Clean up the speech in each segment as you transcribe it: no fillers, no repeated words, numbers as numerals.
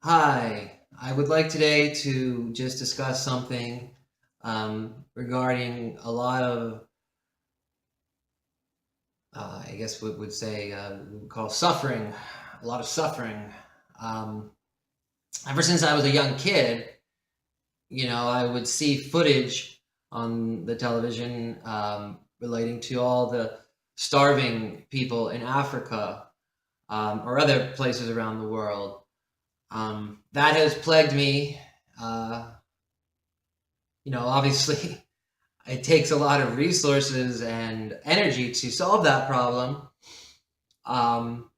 Hi, I would like today to just discuss something regarding a lot of, I guess we would say, we would call suffering, a lot of suffering. Um, Ever since I was a young kid, I would see footage on the television relating to all the starving people in Africa or other places around the world. That has plagued me. Uh, Obviously, it takes a lot of resources and energy to solve that problem. Um,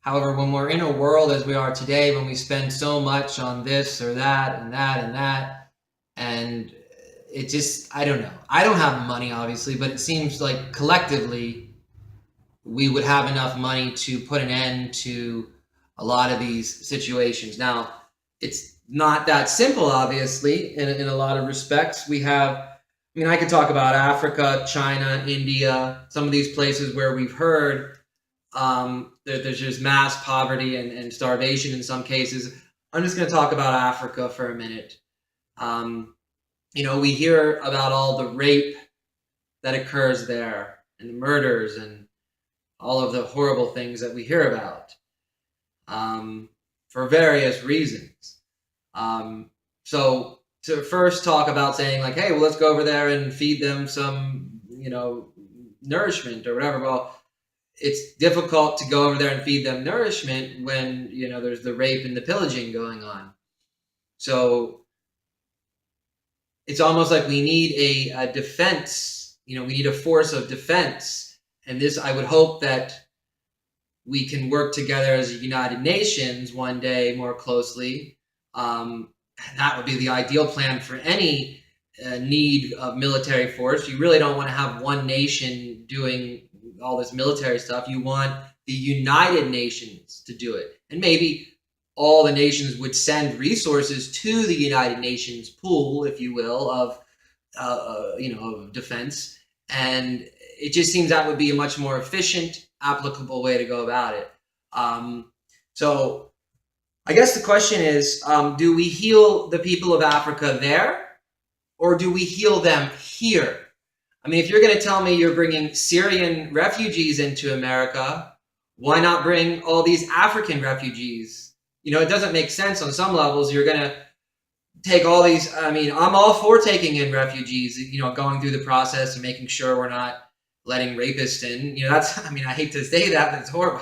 However, when we're in a world as we are today, when we spend so much on this or that and that and that, and it just, I don't know. I don't have money, obviously, but it seems like collectively we would have enough money to put an end to a lot of these situations. Now, it's not that simple, obviously, in a lot of respects. I could talk about Africa, China, India, some of these places where we've heard there's just mass poverty and starvation in some cases. I'm just going to talk about Africa for a minute. We hear about all the rape that occurs there and the murders and all of the horrible things that we hear about for various reasons. So to first talk about saying like, hey, well, let's go over there and feed them some, nourishment or whatever. Well, it's difficult to go over there and feed them nourishment when, there's the rape and the pillaging going on. So it's almost like we need a defense, we need a force of defense. And this, I would hope that we can work together as a United Nations one day more closely. That would be the ideal plan for any need of military force. You really don't want to have one nation doing all this military stuff. You want the United Nations to do it. And maybe all the nations would send resources to the United Nations pool, if you will, of of defense. And it just seems that would be a much more efficient, applicable way to go about it. So I guess the question is, do we heal the people of Africa there, or do we heal them here? I mean, if you're going to tell me you're bringing Syrian refugees into America, why not bring all these African refugees? It doesn't make sense on some levels. You're going to take all these. I mean, I'm all for taking in refugees, going through the process and making sure we're not letting rapists in. I hate to say that, but it's horrible.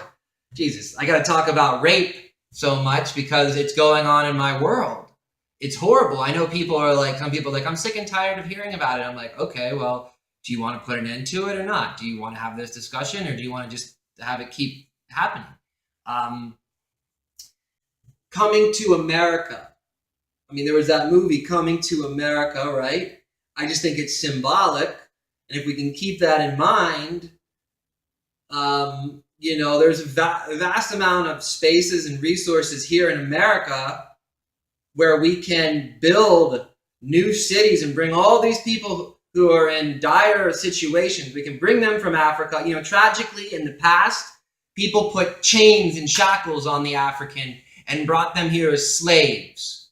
Jesus, I got to talk about rape so much because it's going on in my world. It's horrible. I know some people are like, I'm sick and tired of hearing about it. I'm like, okay, well, do you want to put an end to it or not? Do you want to have this discussion, or do you want to just have it keep happening? Coming to America. I mean, there was that movie Coming to America, right? I just think it's symbolic. And if we can keep that in mind, there's a vast amount of spaces and resources here in America where we can build new cities and bring all these people who are in dire situations. We can bring them from Africa. Tragically, in the past, people put chains and shackles on the African and brought them here as slaves.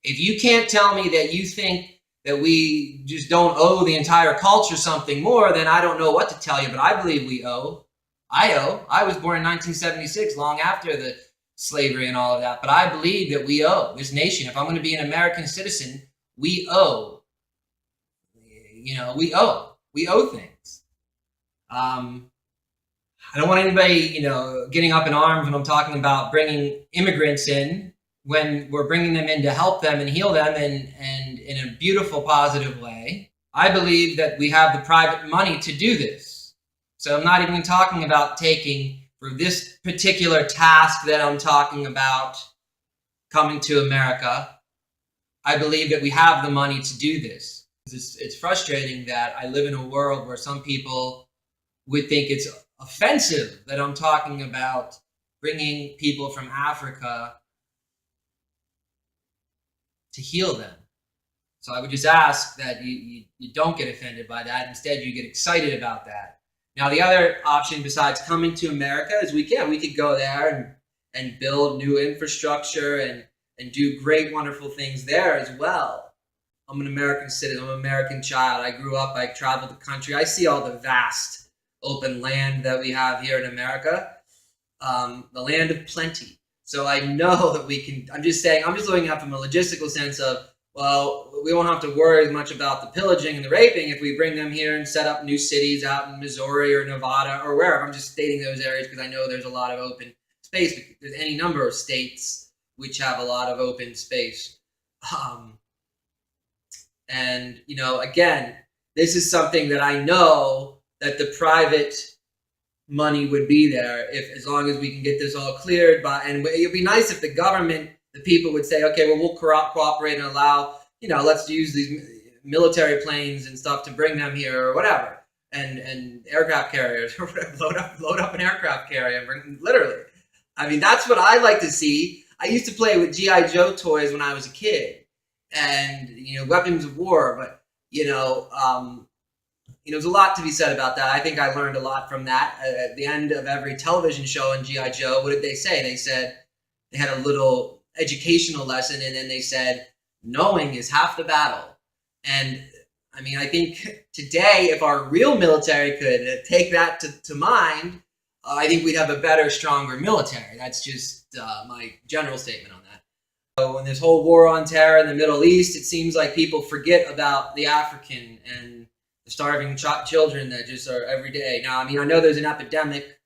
If you can't tell me that you think that we just don't owe the entire culture something more, then I don't know what to tell you, but I believe we owe. I owe. I was born in 1976, long after the slavery and all of that, but I believe that we owe this nation. If I'm going to be an American citizen, we owe. We owe things. I don't want anybody, getting up in arms when I'm talking about bringing immigrants in, when we're bringing them in to help them and heal them and in a beautiful, positive way. I believe that we have the private money to do this. So I'm not even talking about taking, for this particular task that I'm talking about, coming to America. I believe that we have the money to do this. It's frustrating that I live in a world where some people would think it's offensive that I'm talking about bringing people from Africa to heal them. So I would just ask that you don't get offended by that. Instead, you get excited about that. Now, the other option besides coming to America is we could go there and build new infrastructure and do great, wonderful things there as well. I'm an American citizen. I'm an American child. I grew up, I traveled the country. I see all the vast open land that we have here in America, the land of plenty. So I know that we can, I'm just saying, I'm just looking at from a logistical sense of, well, we won't have to worry as much about the pillaging and the raping if we bring them here and set up new cities out in Missouri or Nevada or wherever. I'm just stating those areas because I know there's a lot of open space. There's any number of states which have a lot of open space. And, you know, again, this is something that I know that the private money would be there if, as long as we can get this all cleared by, and it would be nice if the government, the people would say, okay, well, we'll cooperate and allow, you know, let's use these military planes and stuff to bring them here or whatever. And aircraft carriers or whatever, load up an aircraft carrier and bring, literally. I mean, that's what I like to see. I used to play with G.I. Joe toys when I was a kid, and, you know, weapons of war, but, you know, there's a lot to be said about that. I think I learned a lot from that. At the end of every television show in G.I. Joe, what did they say? They said, they had a little educational lesson, and then they said, knowing is half the battle. And I mean, I think today, if our real military could take that to mind, I think we'd have a better, stronger military. That's just my general statement on that. So in this whole war on terror in the Middle East, it seems like people forget about the African and the starving children that just are every day. Now, I mean, I know there's an epidemic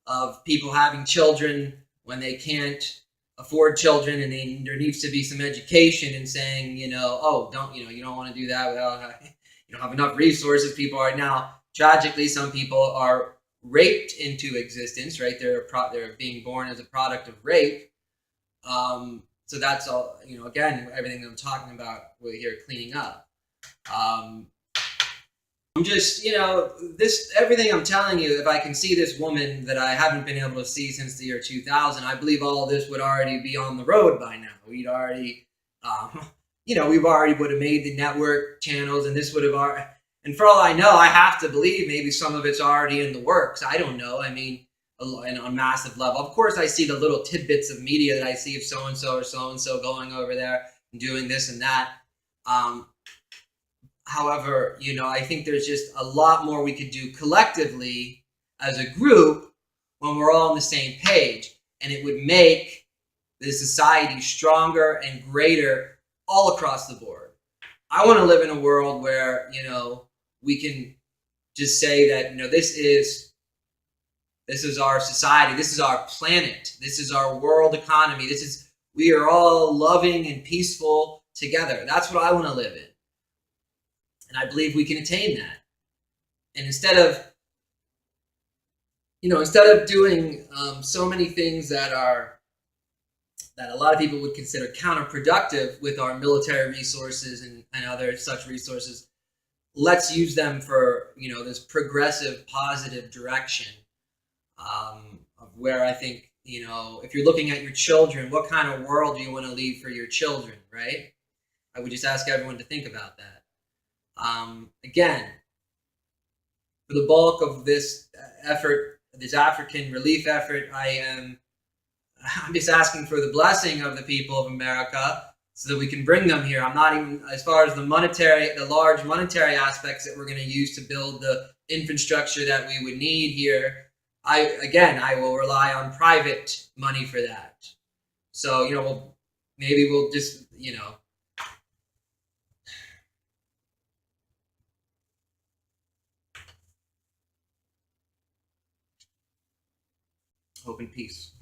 of people having children when they can't afford children, and there needs to be some education and saying, you know, oh, don't, you know, you don't want to do that without, you don't have enough resources. People are now, tragically, some people are raped into existence, right? They're being born as a product of rape. So that's all, you know, again, everything I'm talking about, we're here cleaning up. I'm just, you know, everything I'm telling you, if I can see this woman that I haven't been able to see since the year 2000, I believe all of this would already be on the road by now. We'd already, you know, would have made the network channels, and this would have already, and for all I know, I have to believe maybe some of it's already in the works. I don't know. I mean, on a massive level. Of course, I see the little tidbits of media that I see of so-and-so or so-and-so going over there and doing this and that. However, you know, I think there's just a lot more we could do collectively as a group when we're all on the same page, and it would make the society stronger and greater all across the board. I want to live in a world where, you know, we can just say that, you know, this is our society, this is our planet, this is our world economy, we are all loving and peaceful together. That's what I want to live in. And I believe we can attain that. And instead of doing so many things that a lot of people would consider counterproductive with our military resources and other such resources, let's use them for, you know, this progressive, positive direction of where I think, you know, if you're looking at your children, what kind of world do you want to leave for your children, right? I would just ask everyone to think about that. Again, for the bulk of this effort, this African relief effort, I'm just asking for the blessing of the people of America so that we can bring them here. I'm not even, as far as the large monetary aspects that we're going to use to build the infrastructure that we would need here. I will rely on private money for that. So, you know, maybe we'll just, you know, hope and peace.